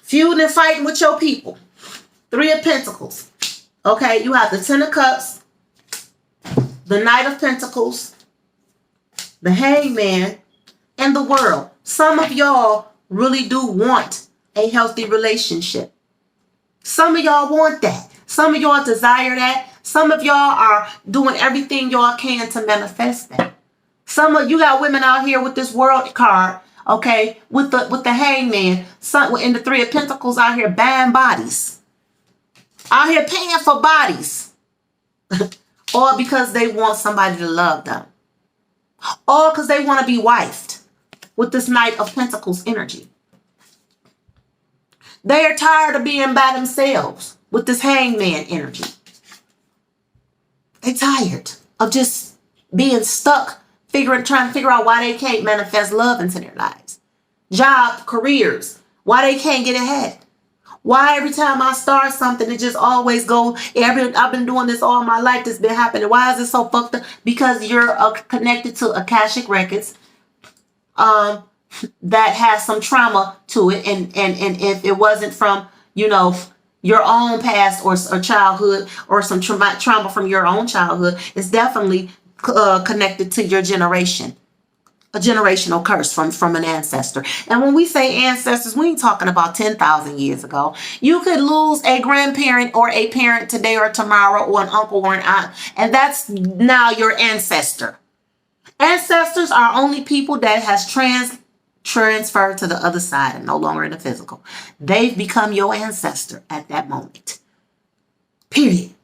Feuding and fighting with your people. 3 of Pentacles. Okay, you have the 10 of Cups. The Knight of Pentacles. The Hangman. And the World. Some of y'all really do want a healthy relationship. Some of y'all want that. Some of y'all desire that. Some of y'all are doing everything y'all can to manifest that. Some of you got women out here with this World card, okay, with the Hangman, some in the 3 of Pentacles out here buying bodies. Out here paying for bodies. Or because they want somebody to love them. Or because they want to be wifed with this Knight of Pentacles energy. They are tired of being by themselves with this Hangman energy. They're tired of just being stuck, trying to figure out why they can't manifest love into their lives. Job, careers, why they can't get ahead. Why every time I start something, it just always goes, I've been doing this all my life, this been happening. Why is it so fucked up? Because you're connected to Akashic records. That has some trauma to it, and if it wasn't from your own past or childhood or some trauma from your own childhood, it's definitely connected to your generation, a generational curse from an ancestor. And when we say ancestors, we ain't talking about 10,000 years ago. You could lose a grandparent or a parent today or tomorrow, or an uncle or an aunt, and that's now your ancestor. Ancestors are only people that has transferred to the other side and no longer in the physical. They've become your ancestor at that moment. Period.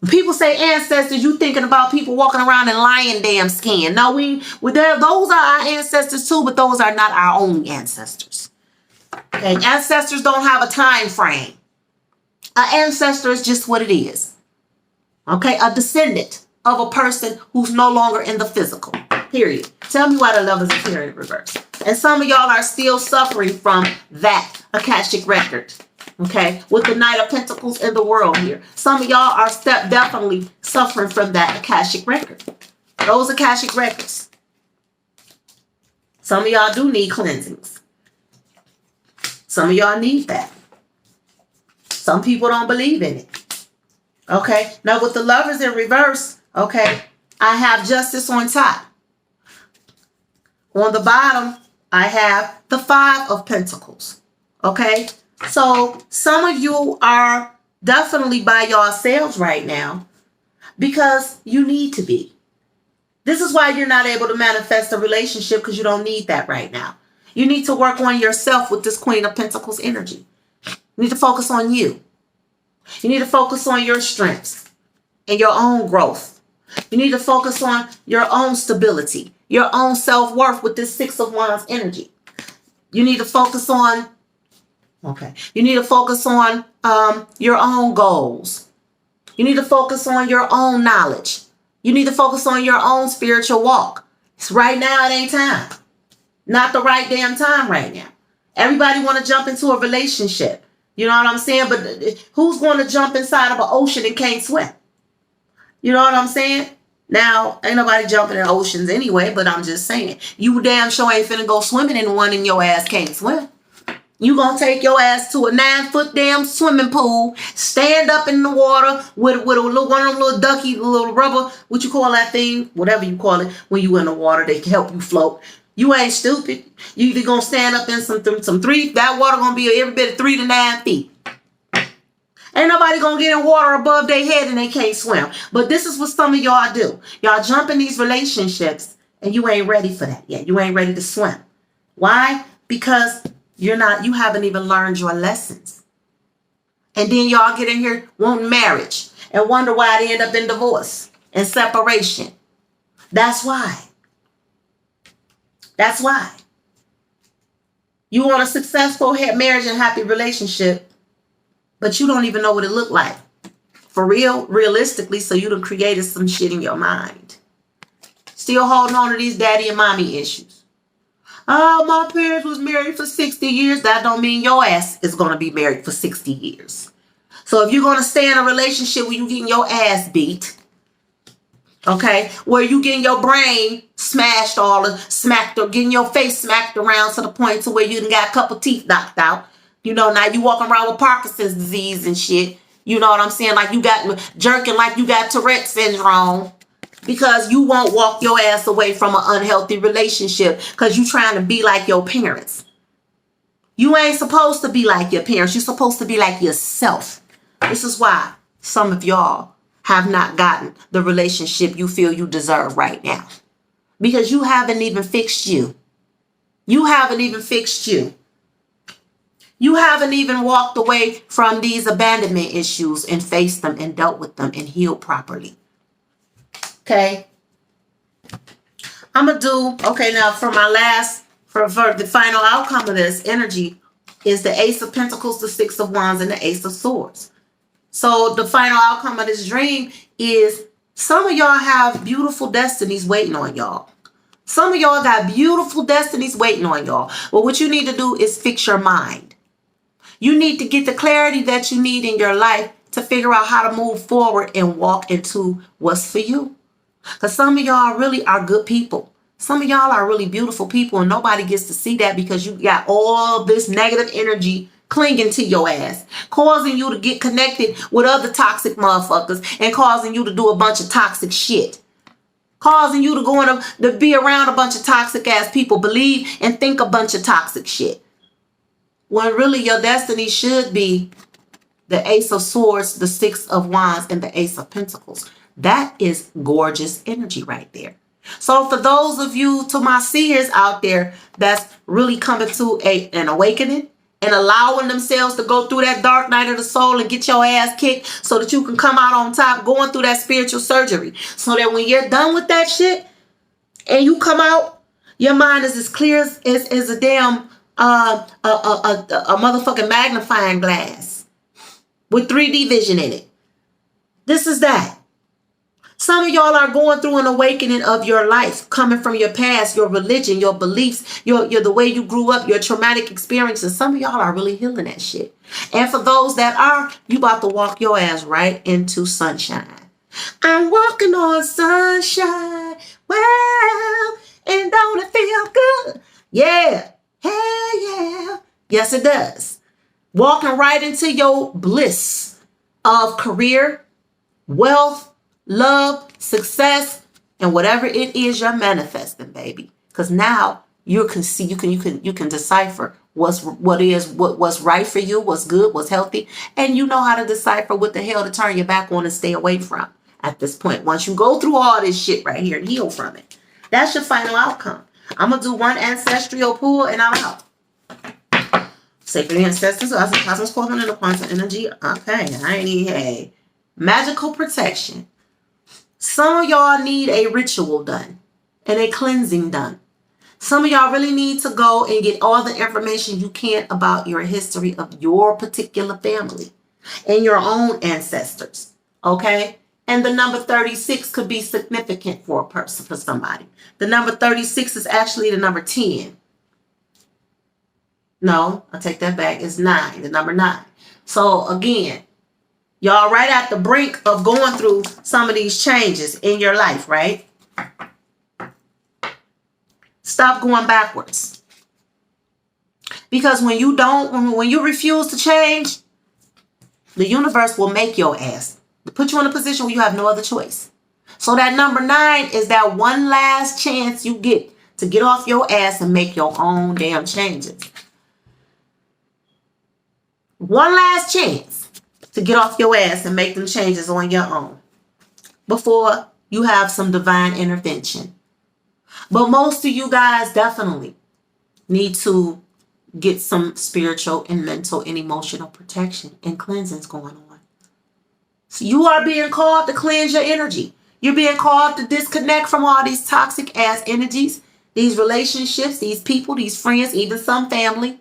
People say ancestors, you thinking about people walking around in lion damn skin. No, those are our ancestors too, but those are not our only ancestors. Okay, ancestors don't have a time frame. An ancestor is just what it is. Okay, a descendant of a person who's no longer in the physical. Period. Tell me why the love is appearing in reverse. And some of y'all are still suffering from that Akashic record. Okay. With the Knight of Pentacles in the World here. Some of y'all are definitely suffering from that Akashic record. Those Akashic records. Some of y'all do need cleansings. Some of y'all need that. Some people don't believe in it. Okay. Now with the Lovers in reverse, okay, I have Justice on top. On the bottom, I have the Five of Pentacles. Okay. So some of you are definitely by yourselves right now because you need to be. This is why you're not able to manifest a relationship, because you don't need that right now. You need to work on yourself with this Queen of Pentacles energy. You need to focus on you. You need to focus on your strengths and your own growth. You need to focus on your own stability, your own self-worth with this Six of Wands energy. You need to focus on, you need to focus on your own goals. You need to focus on your own knowledge. You need to focus on your own spiritual walk. It's right now, it ain't time. Not the right damn time right now. Everybody want to jump into a relationship. You know what I'm saying? But who's going to jump inside of an ocean and can't swim? You know what I'm saying? Now, ain't nobody jumping in oceans anyway, but I'm just saying. You damn sure ain't finna go swimming in one and your ass can't swim. You gonna take your ass to a 9-foot damn swimming pool, stand up in the water with a little one of them little ducky, little rubber, what you call that thing? Whatever you call it, when you in the water, they can help you float. You ain't stupid. You either gonna stand up in some three, that water gonna be every bit of 3 to 9 feet. Ain't nobody gonna get in water above their head and they can't swim. But this is what some of y'all do. Y'all jump in these relationships and you ain't ready for that yet. You ain't ready to swim. Why? Because you haven't even learned your lessons. And then y'all get in here wanting marriage and wonder why they end up in divorce and separation. That's why. That's why. You want a successful marriage and happy relationship, but you don't even know what it looked like. For real, realistically, so you done created some shit in your mind. Still holding on to these daddy and mommy issues. Oh, my parents was married for 60 years. That don't mean your ass is going to be married for 60 years. So if you're going to stay in a relationship where you getting your ass beat, okay, where you getting your brain smashed smacked, or getting your face smacked around to the point to where you done got a couple teeth knocked out. You know, now you walking around with Parkinson's disease and shit. You know what I'm saying? Like you got jerking like you got Tourette syndrome. Because you won't walk your ass away from an unhealthy relationship because you trying to be like your parents. You ain't supposed to be like your parents. You're supposed to be like yourself. This is why some of y'all have not gotten the relationship you feel you deserve right now. Because you haven't even fixed you. You haven't even fixed you. You haven't even walked away from these abandonment issues and faced them and dealt with them and healed properly. Okay. I'm going to do, okay, now for the final outcome of this energy is the Ace of Pentacles, the Six of Wands, and the Ace of Swords. So the final outcome of this dream is some of y'all have beautiful destinies waiting on y'all. Some of y'all got beautiful destinies waiting on y'all. But what you need to do is fix your mind. You need to get the clarity that you need in your life to figure out how to move forward and walk into what's for you. Because some of y'all really are good people. Some of y'all are really beautiful people and nobody gets to see that because you got all this negative energy clinging to your ass, causing you to get connected with other toxic motherfuckers and causing you to do a bunch of toxic shit. Causing you to be around a bunch of toxic ass people, believe and think a bunch of toxic shit. When really your destiny should be the Ace of Swords, the Six of Wands, and the Ace of Pentacles. That is gorgeous energy right there. So for those of you, to my seers out there, that's really coming to an awakening and allowing themselves to go through that dark night of the soul and get your ass kicked so that you can come out on top, going through that spiritual surgery. So that when you're done with that shit and you come out, your mind is as clear as a damn a motherfucking magnifying glass with 3D vision in it. This is that. Some of y'all are going through an awakening of your life, coming from your past, your religion, your beliefs, your the way you grew up, your traumatic experiences. Some of y'all are really healing that shit. And for those that are, you about to walk your ass right into sunshine. I'm walking on sunshine. Well, and don't it feel good? Yeah. Hell yeah. Yes, it does. Walking right into your bliss of career, wealth, love, success, and whatever it is you're manifesting, baby. Because now you can see, you can decipher what's right for you, what's good, what's healthy, and you know how to decipher what the hell to turn your back on and stay away from at this point. Once you go through all this shit right here and heal from it, that's your final outcome. I'm gonna do one ancestral pull and I'm out. Sacred ancestors, cosmos quantum and the quantum energy. Okay, I ain't even had magical protection. Some of y'all need a ritual done and a cleansing done. Some of y'all really need to go and get all the information you can about your history of your particular family and your own ancestors. Okay? And the number 36 could be significant for a person, for somebody. The number 36 is actually the number 10. No, I take that back. It's 9, the number 9. So again, y'all right at the brink of going through some of these changes in your life, right? Stop going backwards. Because when you refuse to change, the universe will make your ass. To put you in a position where you have no other choice. So that number 9 is that one last chance you get to get off your ass and make your own damn changes. One last chance to get off your ass and make them changes on your own before you have some divine intervention. But most of you guys definitely need to get some spiritual and mental and emotional protection and cleansings going on. So you are being called to cleanse your energy. You're being called to disconnect from all these toxic ass energies, these relationships, these people, these friends, even some family.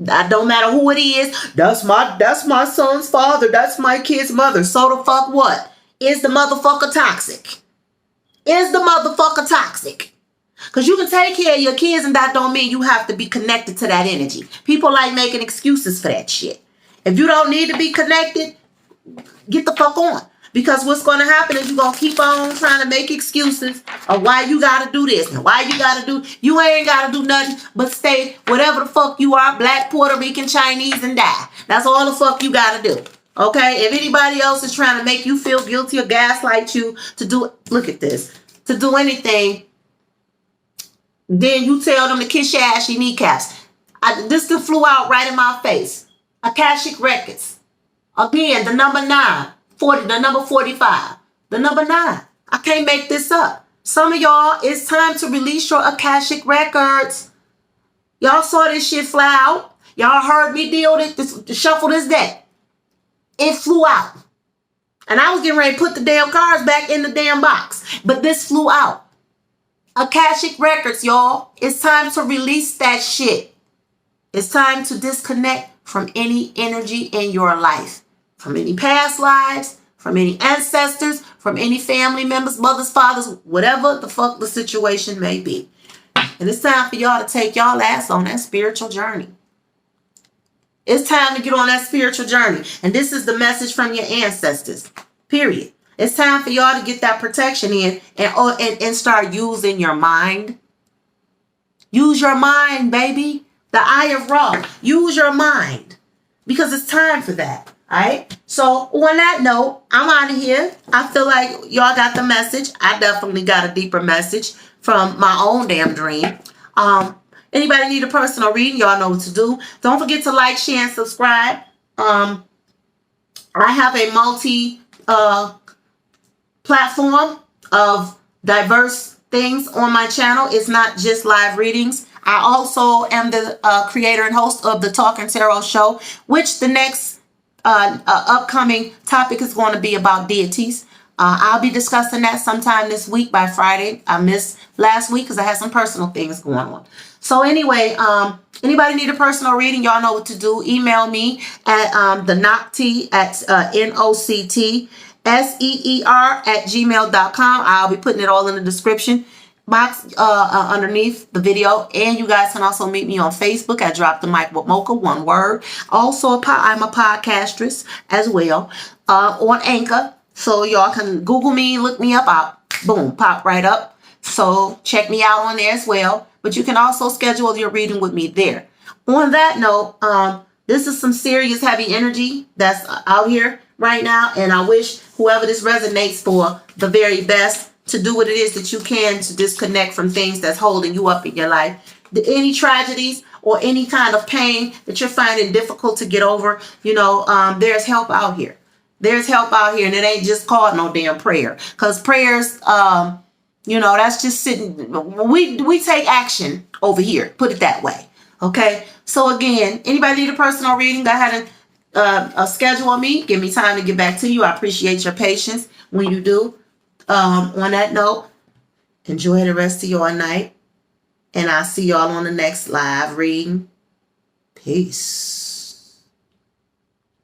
That don't matter who it is. That's my son's father. That's my kid's mother. So the fuck what? Is the motherfucker toxic? Is the motherfucker toxic? Because you can take care of your kids and that don't mean you have to be connected to that energy. People like making excuses for that shit. If you don't need to be connected, get the fuck on. Because what's going to happen is you're going to keep on trying to make excuses of why you got to do this and why you got to do. You ain't got to do nothing but stay whatever the fuck you are, Black, Puerto Rican, Chinese, and die. That's all the fuck you got to do. Okay? If anybody else is trying to make you feel guilty or gaslight you to do, look at this, to do anything, then you tell them to kiss your ashy kneecaps. This flew out right in my face. Akashic Records. Again, the number 9. The number 45. The number 9. I can't make this up. Some of y'all, it's time to release your Akashic Records. Y'all saw this shit fly out. Y'all heard me deal with to shuffle this deck. It flew out. And I was getting ready to put the damn cards back in the damn box. But this flew out. Akashic Records, y'all. It's time to release that shit. It's time to disconnect from any energy in your life. From any past lives, from any ancestors, from any family members, mothers, fathers, whatever the fuck the situation may be. And it's time for y'all to take y'all ass on that spiritual journey. It's time to get on that spiritual journey. And this is the message from your ancestors. Period. It's time for y'all to get that protection in and start using your mind. Use your mind, baby. The eye of Ra. Use your mind. Because it's time for that. Alright, so on that note, I'm out of here. I feel like y'all got the message. I definitely got a deeper message from my own damn dream. Anybody need a personal reading, y'all know what to do. Don't forget to like, share, and subscribe. I have a multi platform of diverse things on my channel. It's not just live readings. I also am the creator and host of the Talk and Tarot Show, which the next upcoming topic is going to be about deities. I'll be discussing that sometime this week by Friday. I missed last week because I had some personal things going on. So anyway, anybody need a personal reading, y'all know what to do. Email me at the Noctseer at NOCTSEER@gmail.com. I'll be putting it all in the description box underneath the video, and you guys can also meet me on Facebook at Drop the Mic with Mocha, one word. Also, I'm a podcastress as well on Anchor, so y'all can Google me, look me up, boom, pop right up. So check me out on there as well. But you can also schedule your reading with me there. On that note, this is some serious heavy energy that's out here right now. And I wish whoever this resonates for the very best to do what it is that you can to disconnect from things that's holding you up in your life. Any tragedies or any kind of pain that you're finding difficult to get over, there's help out here. There's help out here, and it ain't just called no damn prayer. Because prayers, that's just sitting. We take action over here. Put it that way. Okay. So again, anybody need a personal reading? Go ahead and schedule on me. Give me time to get back to you. I appreciate your patience when you do. On that note, enjoy the rest of your night. And I'll see y'all on the next live reading. Peace.